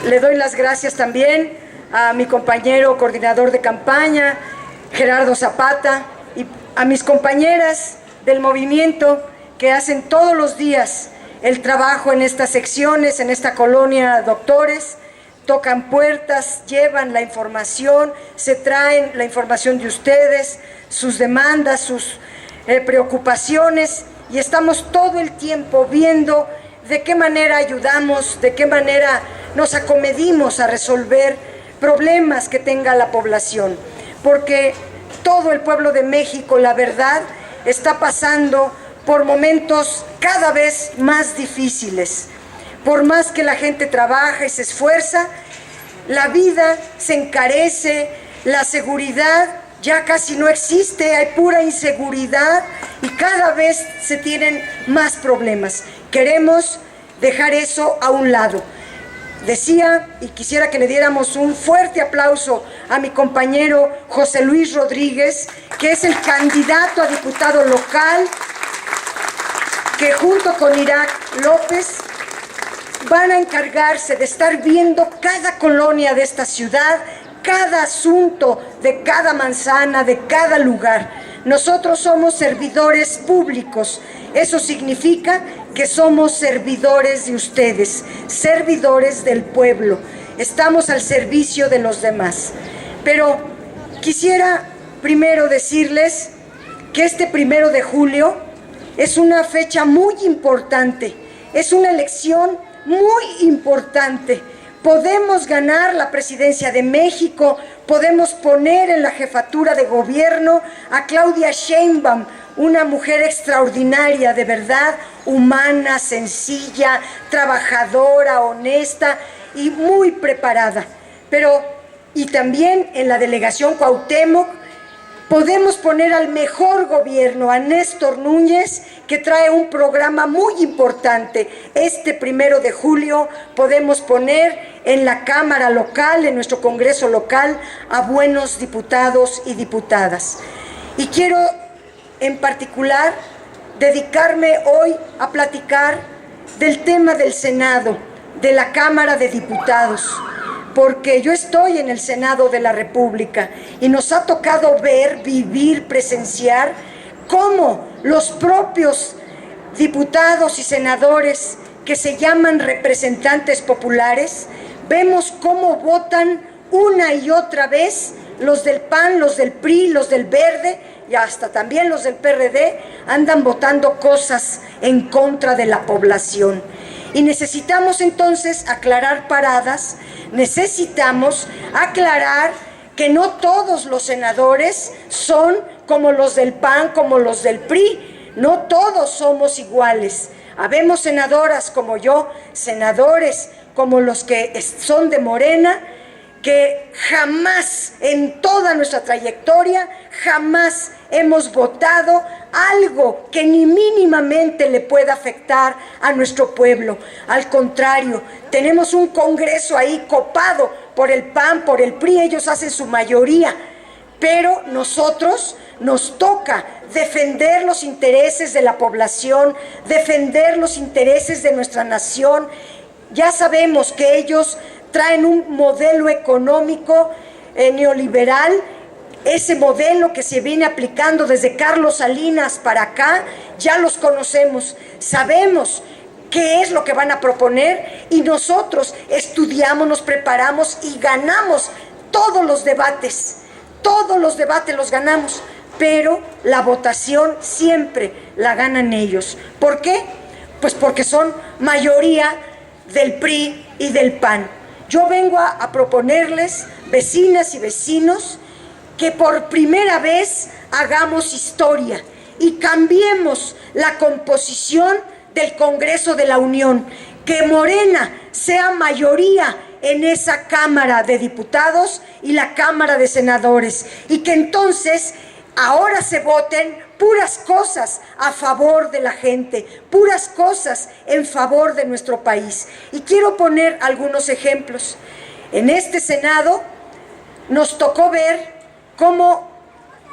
Le doy las gracias también a mi compañero coordinador de campaña, Gerardo Zapata, y a mis compañeras del movimiento que hacen todos los días el trabajo en estas secciones, en esta colonia Doctores. Tocan puertas, llevan la información, se traen la información de ustedes, sus demandas, sus preocupaciones, y estamos todo el tiempo viendo de qué manera ayudamos, de qué manera nos acomedimos a resolver problemas que tenga la población, porque todo el pueblo de México, la verdad, está pasando por momentos cada vez más difíciles. Por más que la gente trabaja y se esfuerza, la vida se encarece, la seguridad ya casi no existe, hay pura inseguridad y cada vez se tienen más problemas. Queremos dejar eso a un lado. Decía, y quisiera que le diéramos un fuerte aplauso a mi compañero José Luis Rodríguez, que es el candidato a diputado local, que junto con Irak López van a encargarse de estar viendo cada colonia de esta ciudad, cada asunto de cada manzana, de cada lugar. Nosotros somos servidores públicos. Eso significa que somos servidores de ustedes, servidores del pueblo. Estamos al servicio de los demás. Pero quisiera primero decirles que este 1 de julio es una fecha muy importante, es una elección muy importante. Podemos ganar la presidencia de México, podemos poner en la jefatura de gobierno a Claudia Sheinbaum, una mujer extraordinaria, de verdad, humana, sencilla, trabajadora, honesta y muy preparada. Y también en la delegación Cuauhtémoc podemos poner al mejor gobierno, a Néstor Núñez, que trae un programa muy importante. Este 1 de julio podemos poner en la Cámara local, en nuestro Congreso local, a buenos diputados y diputadas. Y quiero en particular dedicarme hoy a platicar del tema del Senado, de la Cámara de Diputados, porque yo estoy en el Senado de la República y nos ha tocado ver, vivir, presenciar cómo los propios diputados y senadores que se llaman representantes populares, vemos cómo votan una y otra vez los del PAN, los del PRI, los del Verde y hasta también los del PRD, andan votando cosas en contra de la población. Y necesitamos entonces aclarar paradas, necesitamos aclarar que no todos los senadores son como los del PAN, como los del PRI, no todos somos iguales. Habemos senadoras como yo, senadores como los que son de Morena, que jamás en toda nuestra trayectoria, jamás hemos votado algo que ni mínimamente le pueda afectar a nuestro pueblo. Al contrario, tenemos un Congreso ahí copado por el PAN, por el PRI, ellos hacen su mayoría, pero nosotros nos toca defender los intereses de la población, defender los intereses de nuestra nación. Ya sabemos que ellos traen un modelo económico neoliberal, ese modelo que se viene aplicando desde Carlos Salinas para acá, ya los conocemos, sabemos qué es lo que van a proponer y nosotros estudiamos, nos preparamos y ganamos todos los debates los ganamos, pero la votación siempre la ganan ellos. ¿Por qué? Pues porque son mayoría del PRI y del PAN. Yo vengo a proponerles, vecinas y vecinos, que por primera vez hagamos historia y cambiemos la composición del Congreso de la Unión, que Morena sea mayoría en esa Cámara de Diputados y la Cámara de Senadores, y que entonces ahora se voten puras cosas a favor de la gente, puras cosas en favor de nuestro país. Y quiero poner algunos ejemplos. En este Senado nos tocó ver cómo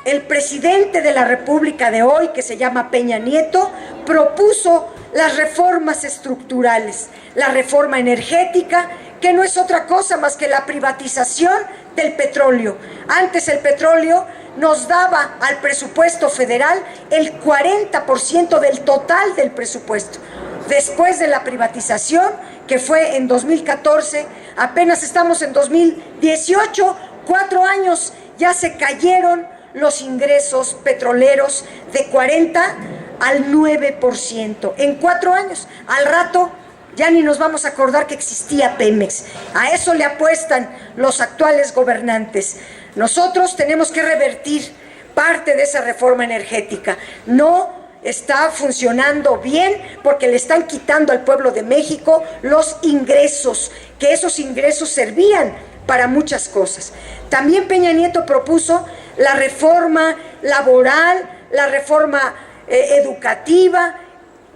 el presidente de la República de hoy, que se llama Peña Nieto, propuso las reformas estructurales, la reforma energética, que no es otra cosa más que la privatización del petróleo. Antes el petróleo nos daba al presupuesto federal el 40% del total del presupuesto. Después de la privatización, que fue en 2014, apenas estamos en 2018, 4 años, ya se cayeron los ingresos petroleros de 40 al 9%. En 4 años, al rato ya ni nos vamos a acordar que existía Pemex. A eso le apuestan los actuales gobernantes. Nosotros tenemos que revertir parte de esa reforma energética. No está funcionando bien porque le están quitando al pueblo de México los ingresos, que esos ingresos servían para muchas cosas. También Peña Nieto propuso la reforma laboral, la reforma educativa.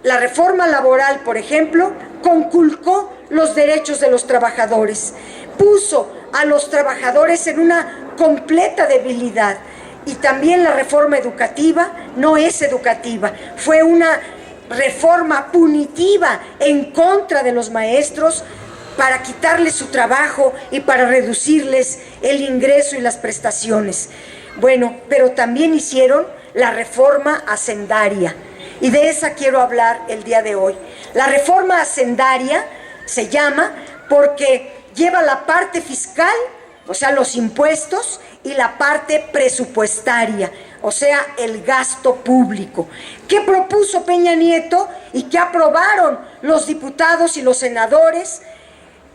La reforma laboral, por ejemplo, conculcó los derechos de los trabajadores, puso a los trabajadores en una completa debilidad. Y también la reforma educativa no es educativa, fue una reforma punitiva en contra de los maestros para quitarles su trabajo y para reducirles el ingreso y las prestaciones. Bueno, pero también hicieron la reforma hacendaria, y de esa quiero hablar el día de hoy. La reforma hacendaria se llama porque lleva la parte fiscal, o sea, los impuestos, y la parte presupuestaria, o sea, el gasto público. ¿Qué propuso Peña Nieto y qué aprobaron los diputados y los senadores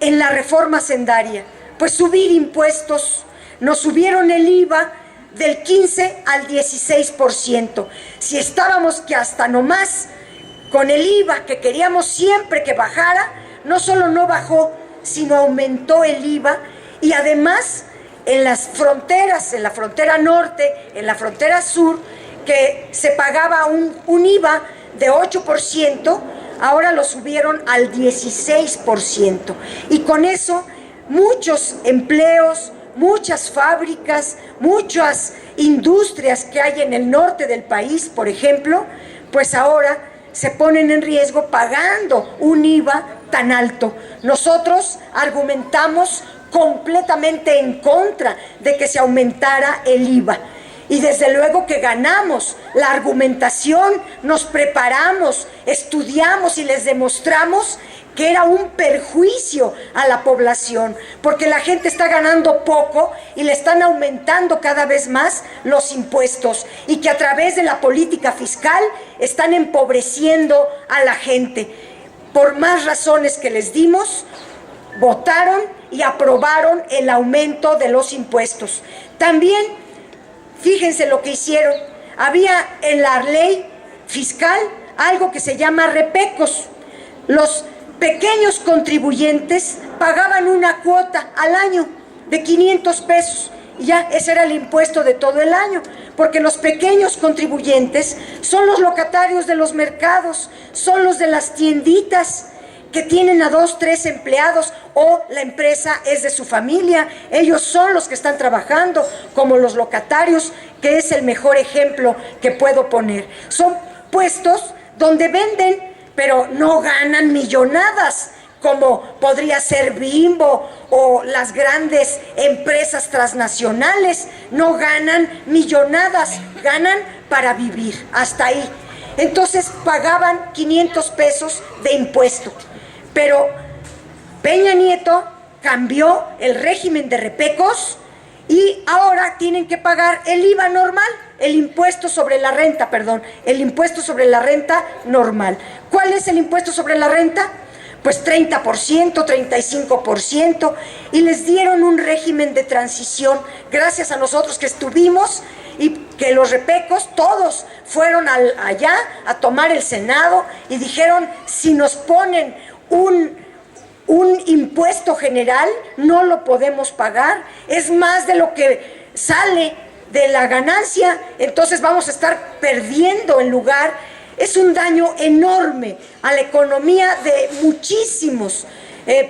en la reforma hacendaria? Pues subir impuestos. Nos subieron el IVA del 15 al 16%. Si estábamos que hasta nomás con el IVA, que queríamos siempre que bajara, no solo no bajó, sino aumentó el IVA. Y además en las fronteras, en la frontera norte, en la frontera sur, que se pagaba un IVA de 8%, ahora lo subieron al 16%. Y con eso muchos empleos, muchas fábricas, muchas industrias que hay en el norte del país, por ejemplo, pues ahora se ponen en riesgo pagando un IVA tan alto. Nosotros argumentamos completamente en contra de que se aumentara el IVA. Y desde luego que ganamos la argumentación, nos preparamos, estudiamos y les demostramos que era un perjuicio a la población, porque la gente está ganando poco y le están aumentando cada vez más los impuestos, y que a través de la política fiscal están empobreciendo a la gente. Por más razones que les dimos, votaron y aprobaron el aumento de los impuestos. También, fíjense lo que hicieron, había en la ley fiscal algo que se llama repecos. Los pequeños contribuyentes pagaban una cuota al año de 500 pesos y ya ese era el impuesto de todo el año, porque los pequeños contribuyentes son los locatarios de los mercados, son los de las tienditas que tienen a 2, 3 empleados, o la empresa es de su familia. Ellos son los que están trabajando, como los locatarios, que es el mejor ejemplo que puedo poner. Son puestos donde venden, pero no ganan millonadas, como podría ser Bimbo o las grandes empresas transnacionales. No ganan millonadas, ganan para vivir, hasta ahí. Entonces pagaban 500 pesos de impuesto. Pero Peña Nieto cambió el régimen de repecos y ahora tienen que pagar el IVA normal, el impuesto sobre la renta, el impuesto sobre la renta normal. ¿Cuál es el impuesto sobre la renta? Pues 30%, 35%, y les dieron un régimen de transición, gracias a nosotros que estuvimos, y que los repecos todos fueron allá a tomar el Senado y dijeron: si nos ponen un impuesto general, no lo podemos pagar, es más de lo que sale de la ganancia, entonces vamos a estar perdiendo en lugar. Es un daño enorme a la economía de muchísimos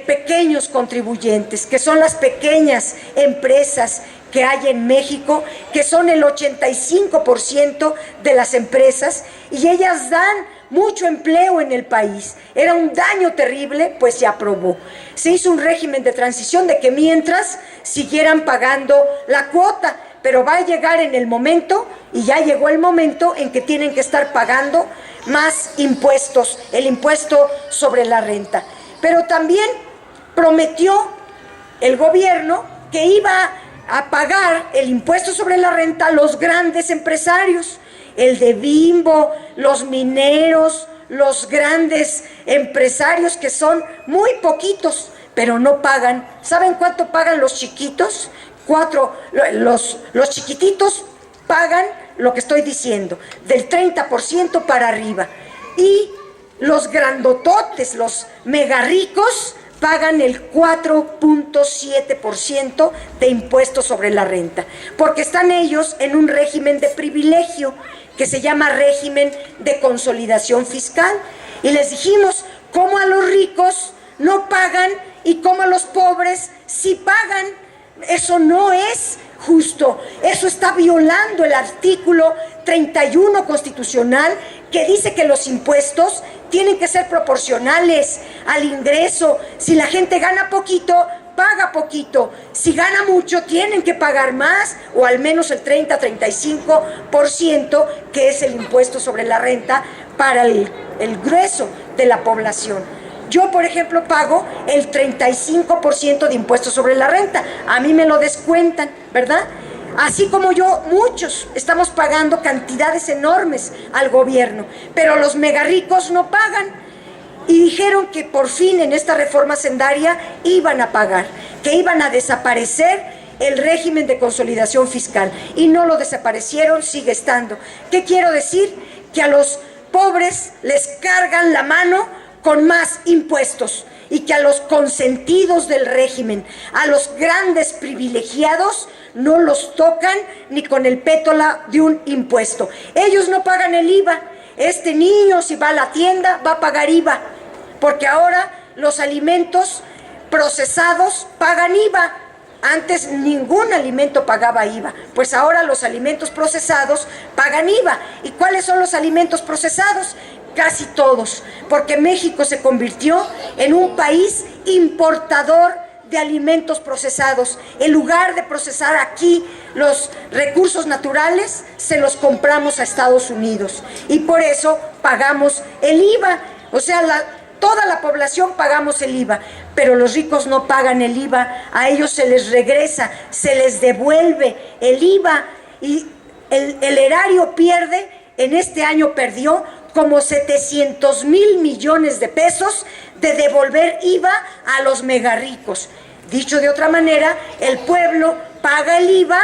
pequeños contribuyentes, que son las pequeñas empresas que hay en México, que son el 85% de las empresas, y ellas dan mucho empleo en el país. Era un daño terrible, pues se aprobó. Se hizo un régimen de transición de que mientras siguieran pagando la cuota, pero va a llegar en el momento, y ya llegó el momento, en que tienen que estar pagando más impuestos, el impuesto sobre la renta. Pero también prometió el gobierno que iba a pagar el impuesto sobre la renta a los grandes empresarios, el de Bimbo, los mineros, los grandes empresarios que son muy poquitos, pero no pagan. ¿Saben cuánto pagan los chiquitos? Los chiquititos pagan lo que estoy diciendo, del 30% para arriba. Y los grandototes, los mega ricos, pagan el 4.7% de impuestos sobre la renta, porque están ellos en un régimen de privilegio que se llama régimen de consolidación fiscal. Y les dijimos cómo a los ricos no pagan y cómo a los pobres sí pagan. Eso no es justo, eso está violando el artículo 31 constitucional, que dice que los impuestos tienen que ser proporcionales al ingreso. Si la gente gana poquito, paga poquito. Si gana mucho, tienen que pagar más, o al menos el 30-35%, que es el impuesto sobre la renta para el grueso de la población. Yo, por ejemplo, pago el 35% de impuestos sobre la renta. A mí me lo descuentan, ¿verdad? Así como yo, muchos estamos pagando cantidades enormes al gobierno, pero los megarricos no pagan. Y dijeron que por fin en esta reforma hacendaria iban a pagar, que iban a desaparecer el régimen de consolidación fiscal. Y no lo desaparecieron, sigue estando. ¿Qué quiero decir? Que a los pobres les cargan la mano con más impuestos, y que a los consentidos del régimen, a los grandes privilegiados, no los tocan ni con el pétala de un impuesto. Ellos no pagan el IVA. Este niño, si va a la tienda, va a pagar IVA, porque ahora los alimentos procesados pagan IVA. Antes ningún alimento pagaba IVA, pues ahora los alimentos procesados pagan IVA. ¿Y cuáles son los alimentos procesados? Casi todos, porque México se convirtió en un país importador de alimentos procesados. En lugar de procesar aquí los recursos naturales, se los compramos a Estados Unidos, y por eso pagamos el IVA. O sea, toda la población pagamos el IVA, pero los ricos no pagan el IVA. A ellos se les regresa, se les devuelve el IVA, y el erario pierde. En este año perdió como 700,000 millones de pesos de devolver IVA a los megarricos. Dicho de otra manera, el pueblo paga el IVA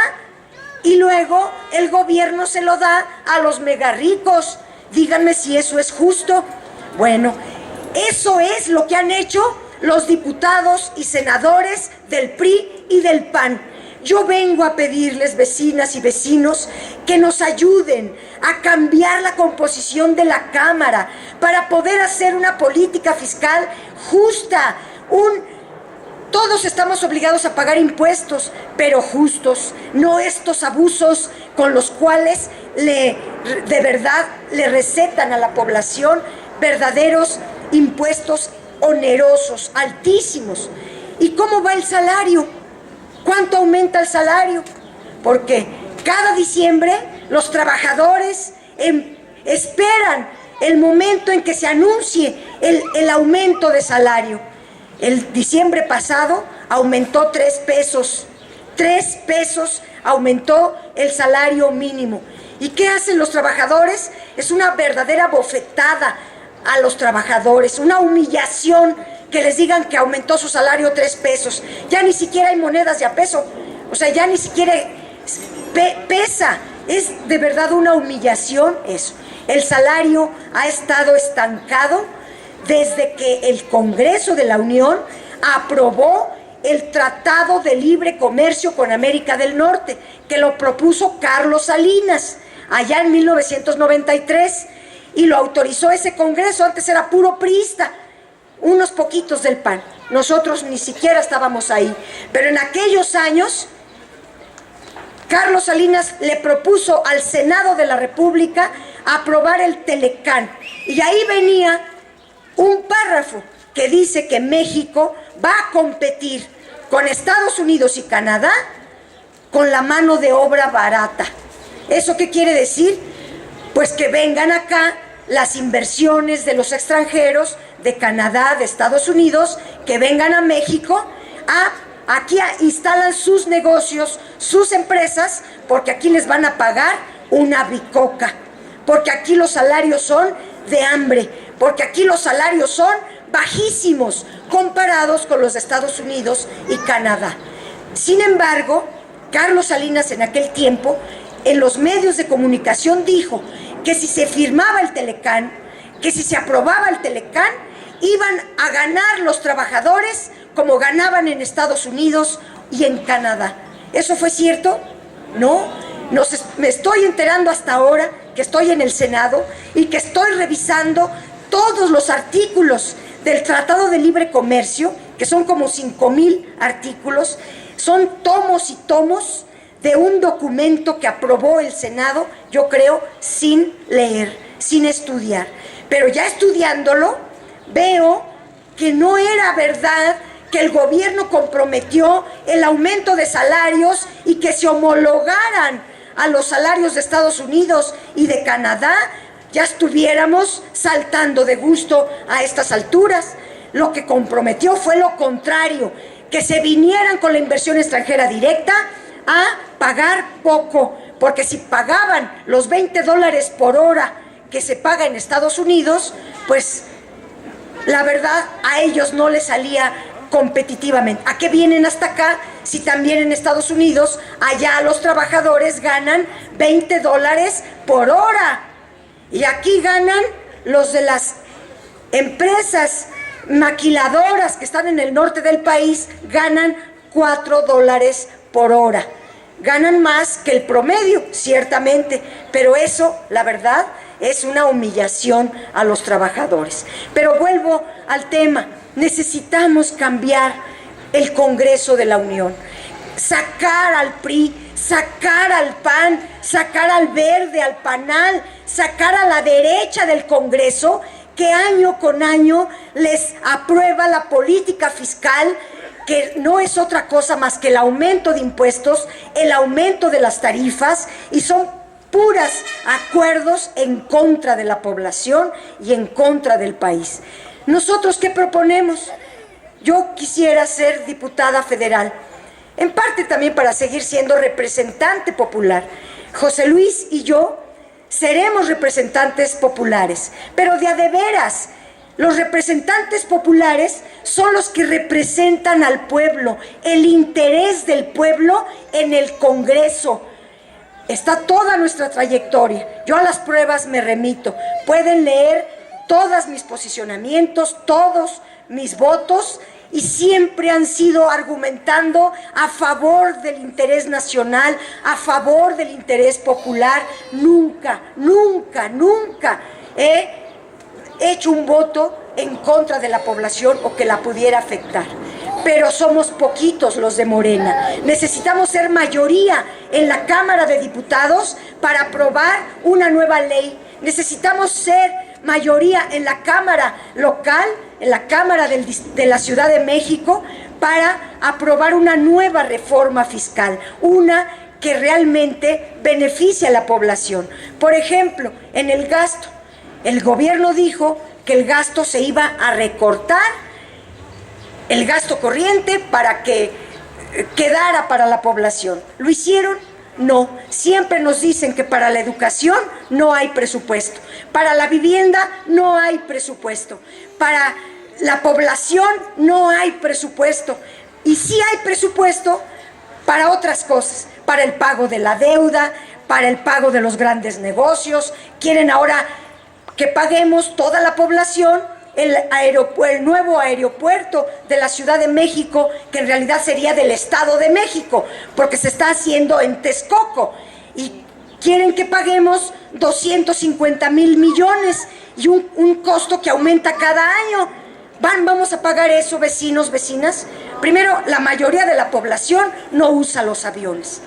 y luego el gobierno se lo da a los megarricos. Díganme si eso es justo. Bueno, eso es lo que han hecho los diputados y senadores del PRI y del PAN. Yo vengo a pedirles, vecinas y vecinos, que nos ayuden a cambiar la composición de la Cámara para poder hacer una política fiscal justa. Todos estamos obligados a pagar impuestos, pero justos, no estos abusos con los cuales de verdad le recetan a la población verdaderos impuestos onerosos, altísimos. ¿Y cómo va el salario? ¿Cuánto aumenta el salario? Porque cada diciembre los trabajadores esperan el momento en que se anuncie el aumento de salario. El diciembre pasado aumentó 3 pesos. 3 pesos aumentó el salario mínimo. ¿Y qué hacen los trabajadores? Es una verdadera bofetada a los trabajadores, una humillación que les digan que aumentó su salario 3 pesos. Ya ni siquiera hay monedas de a peso, o sea, ya ni siquiera pesa. Es de verdad una humillación eso. El salario ha estado estancado desde que el Congreso de la Unión aprobó el Tratado de Libre Comercio con América del Norte, que lo propuso Carlos Salinas allá en 1993, y lo autorizó ese Congreso. Antes era puro priista, unos poquitos del PAN. Nosotros ni siquiera estábamos ahí. Pero en aquellos años, Carlos Salinas le propuso al Senado de la República a aprobar el Telecán. Y ahí venía un párrafo que dice que México va a competir con Estados Unidos y Canadá con la mano de obra barata. ¿Eso qué quiere decir? Pues que vengan acá las inversiones de los extranjeros, de Canadá, de Estados Unidos, que vengan a México, aquí instalan sus negocios, sus empresas, porque aquí les van a pagar una bicoca, porque aquí los salarios son de hambre, porque aquí los salarios son bajísimos comparados con los de Estados Unidos y Canadá. Sin embargo, Carlos Salinas en aquel tiempo, en los medios de comunicación dijo que si se firmaba el Telecán, que si se aprobaba el Telecán, iban a ganar los trabajadores como ganaban en Estados Unidos y en Canadá. ¿Eso fue cierto? No. Me estoy enterando hasta ahora que estoy en el Senado y que estoy revisando todos los artículos del Tratado de Libre Comercio, que son como 5,000 artículos, son tomos y tomos de un documento que aprobó el Senado, yo creo, sin leer, sin estudiar. Pero ya estudiándolo, veo que no era verdad que el gobierno comprometió el aumento de salarios y que se homologaran a los salarios de Estados Unidos y de Canadá, ya estuviéramos saltando de gusto a estas alturas. Lo que comprometió fue lo contrario, que se vinieran con la inversión extranjera directa a pagar poco, porque si pagaban los $20 por hora que se paga en Estados Unidos, pues la verdad a ellos no les salía competitivamente. ¿A qué vienen hasta acá si también en Estados Unidos allá los trabajadores ganan $20 por hora? Y aquí ganan los de las empresas maquiladoras que están en el norte del país, ganan $4 por hora. Ganan más que el promedio, ciertamente, pero eso, la verdad, es una humillación a los trabajadores. Pero vuelvo al tema, necesitamos cambiar el Congreso de la Unión, sacar al PRI, sacar al PAN, sacar al Verde, al PANAL, sacar a la derecha del Congreso, que año con año les aprueba la política fiscal, que no es otra cosa más que el aumento de impuestos, el aumento de las tarifas, y son puras acuerdos en contra de la población y en contra del país. ¿Nosotros qué proponemos? Yo quisiera ser diputada federal, en parte también para seguir siendo representante popular. José Luis y yo seremos representantes populares, pero de a de veras. Los representantes populares son los que representan al pueblo, el interés del pueblo en el Congreso. Está toda nuestra trayectoria. Yo a las pruebas me remito. Pueden leer todos mis posicionamientos, todos mis votos, y siempre han sido argumentando a favor del interés nacional, a favor del interés popular. Nunca, nunca, nunca he hecho un voto en contra de la población o que la pudiera afectar. Pero somos poquitos los de Morena. Necesitamos ser mayoría en la Cámara de Diputados para aprobar una nueva ley. Necesitamos ser mayoría en la Cámara local, en la Cámara de la Ciudad de México, para aprobar una nueva reforma fiscal, una que realmente beneficie a la población. Por ejemplo, en el gasto, el gobierno dijo que el gasto se iba a recortar, el gasto corriente, para que quedara para la población. ¿Lo hicieron? No. Siempre nos dicen que para la educación no hay presupuesto, para la vivienda no hay presupuesto, para la población no hay presupuesto, y sí hay presupuesto para otras cosas, para el pago de la deuda, para el pago de los grandes negocios. Quieren ahora que paguemos toda la población el nuevo aeropuerto de la Ciudad de México, que en realidad sería del Estado de México, porque se está haciendo en Texcoco, y quieren que paguemos 250,000 millones y un costo que aumenta cada año. Vamos a pagar eso, vecinos, vecinas. Primero, la mayoría de la población no usa los aviones.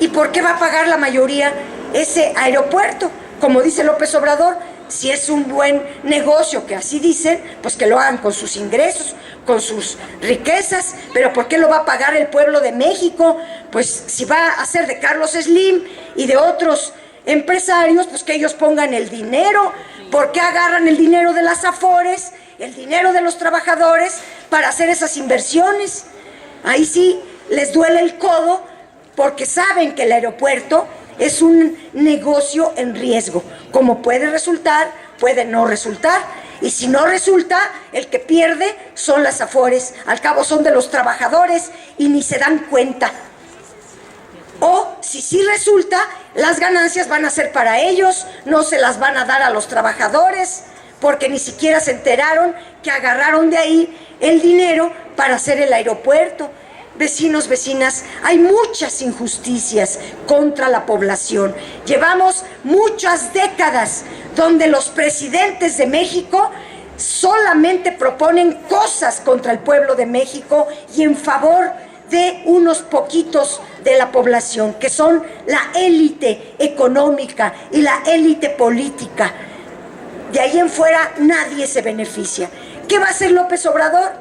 ¿Y por qué va a pagar la mayoría ese aeropuerto? como dice López Obrador, si es un buen negocio, que así dicen, pues que lo hagan con sus ingresos, con sus riquezas. Pero ¿por qué lo va a pagar el pueblo de México? Pues si va a ser de Carlos Slim y de otros empresarios, pues que ellos pongan el dinero. ¿Por qué agarran el dinero de las Afores, el dinero de los trabajadores para hacer esas inversiones? Ahí sí les duele el codo, porque saben que el aeropuerto es un negocio en riesgo. Como puede resultar, puede no resultar. Y si no resulta, el que pierde son las Afores. Al cabo son de los trabajadores y ni se dan cuenta. O si sí resulta, las ganancias van a ser para ellos, no se las van a dar a los trabajadores, porque ni siquiera se enteraron que agarraron de ahí el dinero para hacer el aeropuerto. Vecinos, vecinas, hay muchas injusticias contra la población. Llevamos muchas décadas donde los presidentes de México solamente proponen cosas contra el pueblo de México y en favor de unos poquitos de la población, que son la élite económica y la élite política. De ahí en fuera nadie se beneficia. ¿Qué va a hacer López Obrador?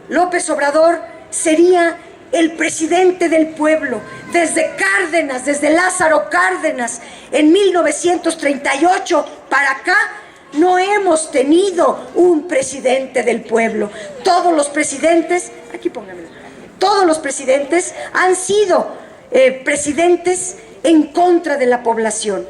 López Obrador sería el presidente del pueblo. Desde Cárdenas, desde Lázaro Cárdenas, en 1938 para acá, no hemos tenido un presidente del pueblo. Todos los presidentes, aquí pónganmelo, todos los presidentes han sido presidentes en contra de la población.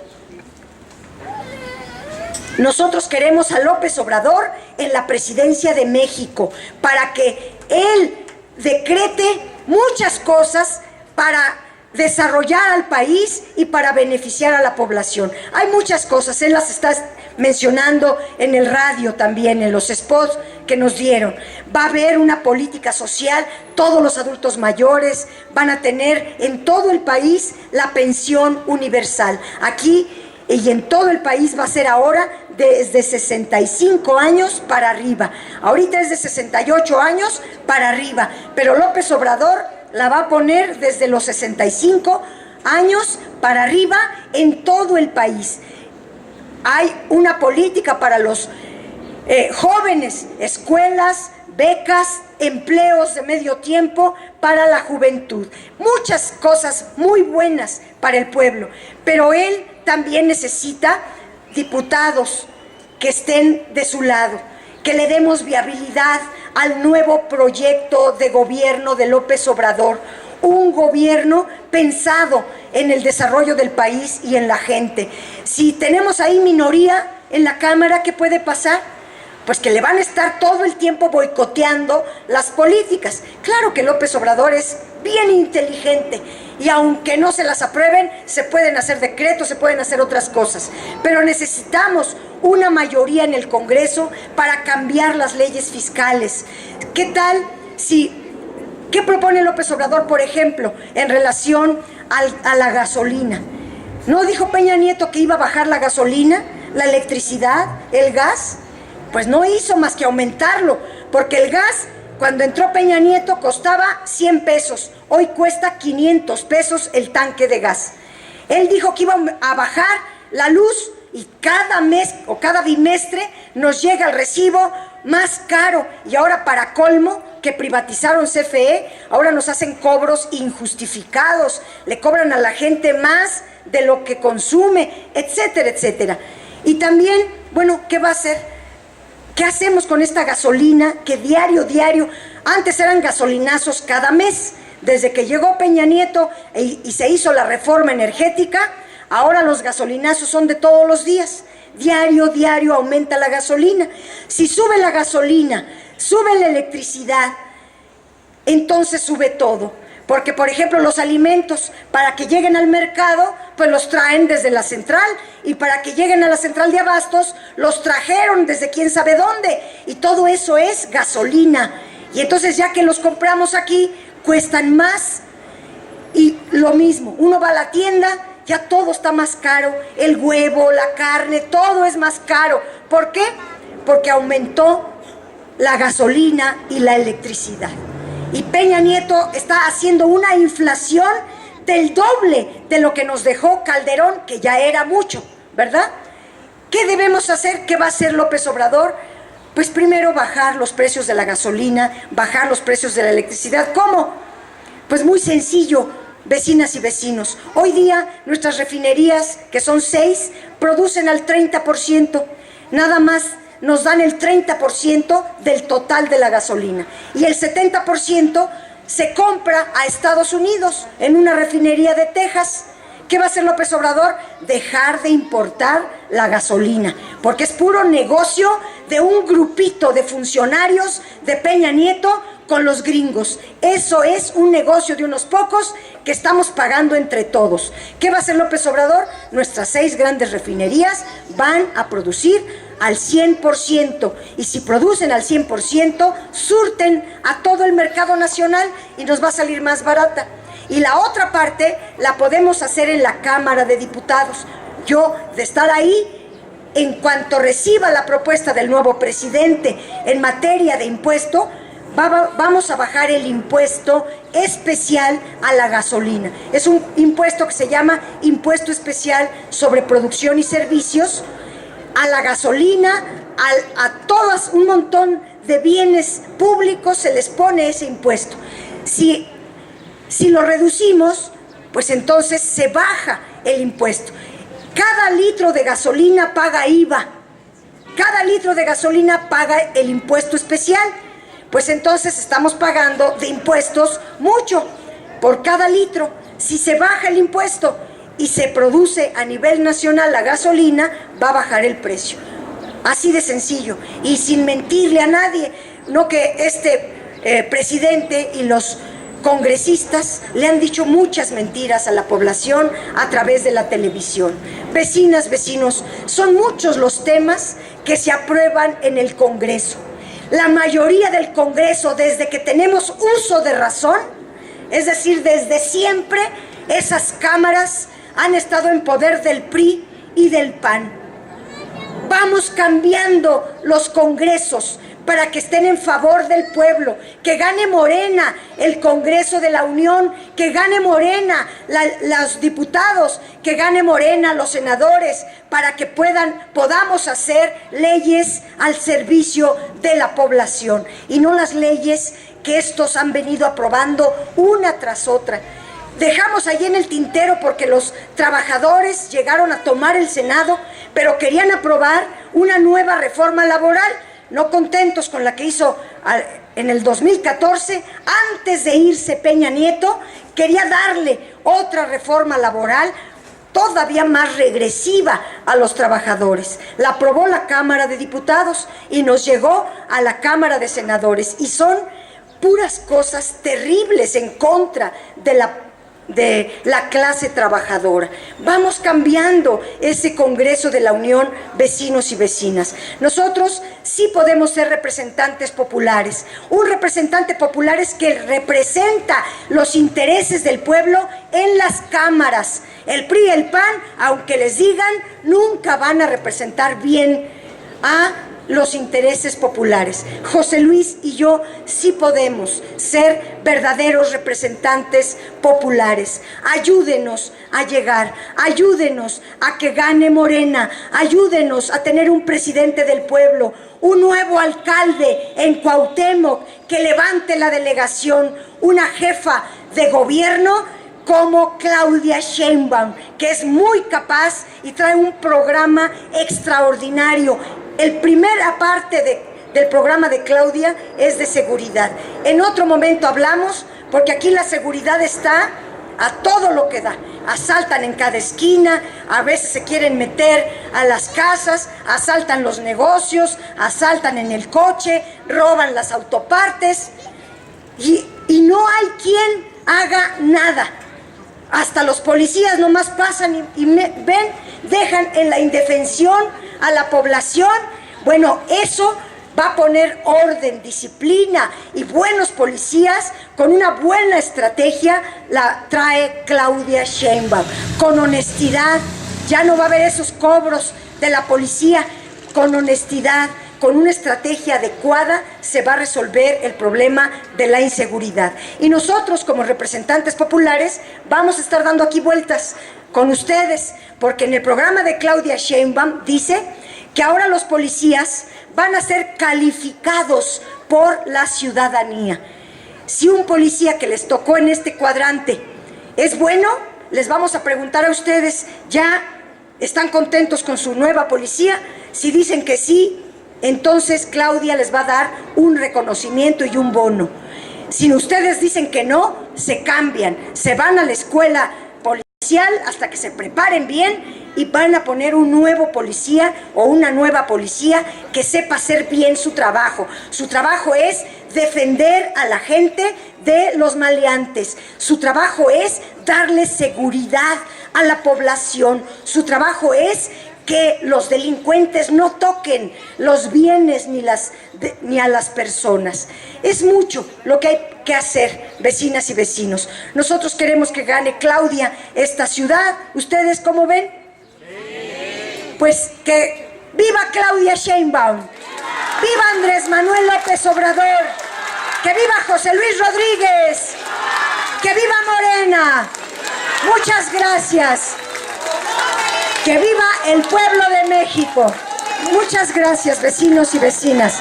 Nosotros queremos a López Obrador en la presidencia de México para que él decrete muchas cosas para desarrollar al país y para beneficiar a la población. Hay muchas cosas, él las está mencionando en el radio también, en los spots que nos dieron. Va a haber una política social, todos los adultos mayores van a tener en todo el país la pensión universal. Aquí y en todo el país va a ser ahora desde 65 años para arriba. Ahorita es de 68 años para arriba, pero López Obrador la va a poner desde los 65 años para arriba en todo el país. Hay una política para los jóvenes, escuelas, becas, empleos de medio tiempo para la juventud. Muchas cosas muy buenas para el pueblo, pero él también necesita diputados que estén de su lado, que le demos viabilidad al nuevo proyecto de gobierno de López Obrador, un gobierno pensado en el desarrollo del país y en la gente. Si tenemos ahí minoría en la Cámara, ¿qué puede pasar? Pues que le van a estar todo el tiempo boicoteando las políticas. Claro que López Obrador es bien inteligente y aunque no se las aprueben, se pueden hacer decretos, se pueden hacer otras cosas. Pero necesitamos una mayoría en el Congreso para cambiar las leyes fiscales. ¿Qué tal si... ¿Qué propone López Obrador, por ejemplo, en relación a la gasolina? ¿No dijo Peña Nieto que iba a bajar la gasolina, la electricidad, el gas? Pues no hizo más que aumentarlo, porque el gas, cuando entró Peña Nieto, costaba 100 pesos. Hoy cuesta 500 pesos el tanque de gas. Él dijo que iba a bajar la luz y cada mes o cada bimestre nos llega el recibo más caro. Y ahora, para colmo, que privatizaron CFE, ahora nos hacen cobros injustificados, le cobran a la gente más de lo que consume, etcétera, etcétera. Y también, bueno, ¿qué va a hacer? ¿Qué hacemos con esta gasolina que diario, antes eran gasolinazos cada mes? Desde que llegó Peña Nieto y se hizo la reforma energética, ahora los gasolinazos son de todos los días. Diario aumenta la gasolina. Si sube la gasolina, sube la electricidad, entonces sube todo. Porque, por ejemplo, los alimentos, para que lleguen al mercado, pues los traen desde la central, y para que lleguen a la central de abastos, los trajeron desde quién sabe dónde, y todo eso es gasolina. Y entonces, ya que los compramos aquí, cuestan más. Y lo mismo, uno va a la tienda, ya todo está más caro, el huevo, la carne, todo es más caro. ¿Por qué? Porque aumentó la gasolina y la electricidad. Y Peña Nieto está haciendo una inflación del doble de lo que nos dejó Calderón, que ya era mucho, ¿verdad? ¿Qué debemos hacer? ¿Qué va a hacer López Obrador? Pues primero bajar los precios de la gasolina, bajar los precios de la electricidad. ¿Cómo? Pues muy sencillo, vecinas y vecinos. Hoy día nuestras refinerías, que son 6, producen al 30%. Nada más nos dan el 30% del total de la gasolina. Y el 70% se compra a Estados Unidos en una refinería de Texas. ¿Qué va a hacer López Obrador? Dejar de importar la gasolina, porque es puro negocio de un grupito de funcionarios de Peña Nieto con los gringos. Eso es un negocio de unos pocos que estamos pagando entre todos. ¿Qué va a hacer López Obrador? Nuestras 6 grandes refinerías van a producir al 100%, y si producen al 100%, surten a todo el mercado nacional y nos va a salir más barata. Y la otra parte la podemos hacer en la Cámara de Diputados. Yo, de estar ahí, en cuanto reciba la propuesta del nuevo presidente en materia de impuesto, vamos a bajar el impuesto especial a la gasolina. Es un impuesto que se llama Impuesto Especial sobre Producción y Servicios. A la gasolina, a todos un montón de bienes públicos se les pone ese impuesto. Si lo reducimos, pues entonces se baja el impuesto. Cada litro de gasolina paga IVA. Cada litro de gasolina paga el impuesto especial. Pues entonces estamos pagando de impuestos mucho por cada litro. Si se baja el impuesto y se produce a nivel nacional la gasolina, va a bajar el precio. Así de sencillo. Y sin mentirle a nadie. No que este presidente y los congresistas le han dicho muchas mentiras a la población a través de la televisión. Vecinas, vecinos, son muchos los temas que se aprueban en el Congreso. La mayoría del Congreso, desde que tenemos uso de razón, es decir, desde siempre, esas cámaras han estado en poder del PRI y del PAN. Vamos cambiando los congresos para que estén en favor del pueblo, que gane Morena el Congreso de la Unión, que gane Morena los diputados, que gane Morena los senadores, para que podamos hacer leyes al servicio de la población y no las leyes que estos han venido aprobando una tras otra. Dejamos allí en el tintero porque los trabajadores llegaron a tomar el Senado, pero querían aprobar una nueva reforma laboral. No contentos con la que hizo en el 2014, antes de irse Peña Nieto, quería darle otra reforma laboral todavía más regresiva a los trabajadores. La aprobó la Cámara de Diputados y nos llegó a la Cámara de Senadores. Y son puras cosas terribles en contra de la clase trabajadora. Vamos cambiando ese Congreso de la Unión, vecinos y vecinas. Nosotros sí podemos ser representantes populares. Un representante popular es que representa los intereses del pueblo en las cámaras. El PRI y el PAN, aunque les digan, nunca van a representar bien a los intereses populares. José Luis y yo sí podemos ser verdaderos representantes populares. Ayúdenos a llegar, ayúdenos a que gane Morena, ayúdenos a tener un presidente del pueblo, un nuevo alcalde en Cuauhtémoc que levante la delegación, una jefa de gobierno como Claudia Sheinbaum, que es muy capaz y trae un programa extraordinario. El primera parte del programa de Claudia es de seguridad. En otro momento hablamos, porque aquí la seguridad está a todo lo que da. Asaltan en cada esquina, a veces se quieren meter a las casas, asaltan los negocios, asaltan en el coche, roban las autopartes y no hay quien haga nada. Hasta los policías nomás pasan y ven, dejan en la indefensión a la población. Bueno, eso va a poner orden, disciplina y buenos policías. Con una buena estrategia la trae Claudia Sheinbaum. Con honestidad, ya no va a haber esos cobros de la policía. Con honestidad, con una estrategia adecuada, se va a resolver el problema de la inseguridad. Y nosotros, como representantes populares, vamos a estar dando aquí vueltas con ustedes, porque en el programa de Claudia Sheinbaum dice que ahora los policías van a ser calificados por la ciudadanía. Si un policía que les tocó en este cuadrante es bueno, les vamos a preguntar a ustedes, ¿ya están contentos con su nueva policía? Si dicen que sí, entonces Claudia les va a dar un reconocimiento y un bono. Si ustedes dicen que no, se cambian, se van a la escuela policial hasta que se preparen bien y van a poner un nuevo policía o una nueva policía que sepa hacer bien su trabajo. Su trabajo es defender a la gente de los maleantes. Su trabajo es darle seguridad a la población. Su trabajo es que los delincuentes no toquen los bienes ni a las personas. Es mucho lo que hay que hacer, vecinas y vecinos. Nosotros queremos que gane Claudia esta ciudad. ¿Ustedes cómo ven? Pues que viva Claudia Sheinbaum, viva Andrés Manuel López Obrador, que viva José Luis Rodríguez, que viva Morena. Muchas gracias. Que viva el pueblo de México. Muchas gracias, vecinos y vecinas.